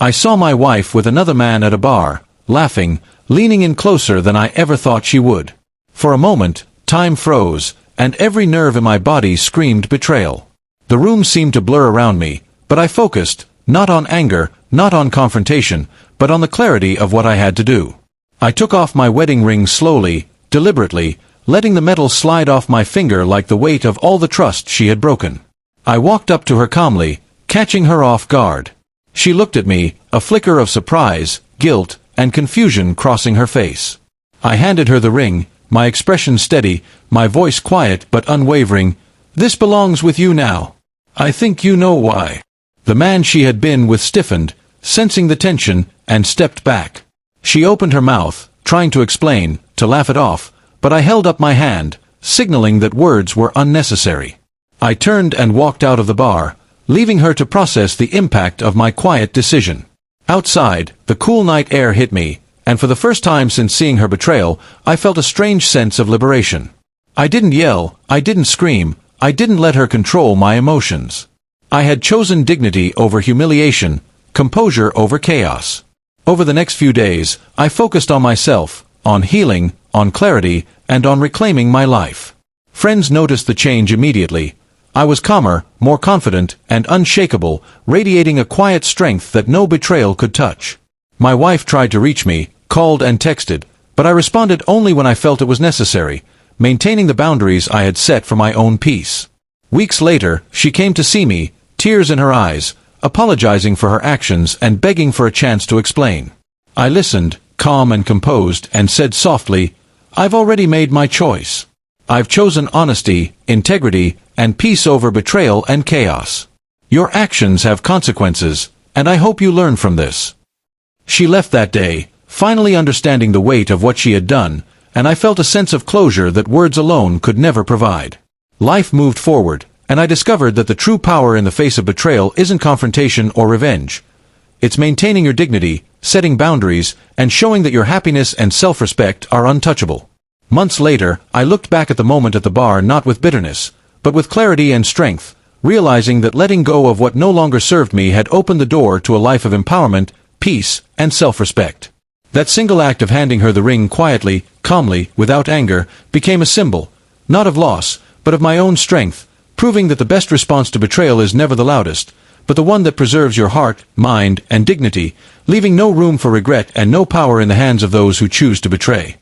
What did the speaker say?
I saw my wife with another man at a bar, laughing, leaning in closer than I ever thought she would. For a moment, time froze, and every nerve in my body screamed betrayal. The room seemed to blur around me, but I focused, not on anger, not on confrontation, but on the clarity of what I had to do. I took off my wedding ring slowly, deliberately, letting the metal slide off my finger like the weight of all the trust she had broken. I walked up to her calmly, catching her off guard. She looked at me, a flicker of surprise, guilt, and confusion crossing her face. I handed her the ring, my expression steady, my voice quiet but unwavering. "This belongs with you now. I think you know why." The man she had been with stiffened, sensing the tension, and stepped back. She opened her mouth, trying to explain, to laugh it off, but I held up my hand, signaling that words were unnecessary. I turned and walked out of the bar, leaving her to process the impact of my quiet decision. Outside, the cool night air hit me, and for the first time since seeing her betrayal, I felt a strange sense of liberation. I didn't yell, I didn't scream, I didn't let her control my emotions. I had chosen dignity over humiliation, composure over chaos. Over the next few days, I focused on myself, on healing, on clarity, and on reclaiming my life. Friends noticed the change immediately. I was calmer, more confident, and unshakable, radiating a quiet strength that no betrayal could touch. My wife tried to reach me, called and texted, but I responded only when I felt it was necessary, maintaining the boundaries I had set for my own peace. Weeks later, she came to see me, tears in her eyes, apologizing for her actions and begging for a chance to explain. I listened, calm and composed, and said softly, "I've already made my choice. I've chosen honesty, integrity, and peace over betrayal and chaos. Your actions have consequences, and I hope you learn from this." She left that day, finally understanding the weight of what she had done, and I felt a sense of closure that words alone could never provide. Life moved forward, and I discovered that the true power in the face of betrayal isn't confrontation or revenge. It's maintaining your dignity, setting boundaries, and showing that your happiness and self-respect are untouchable. Months later, I looked back at the moment at the bar not with bitterness, but with clarity and strength, realizing that letting go of what no longer served me had opened the door to a life of empowerment, peace, and self-respect. That single act of handing her the ring quietly, calmly, without anger, became a symbol, not of loss, but of my own strength, proving that the best response to betrayal is never the loudest, but the one that preserves your heart, mind, and dignity, leaving no room for regret and no power in the hands of those who choose to betray.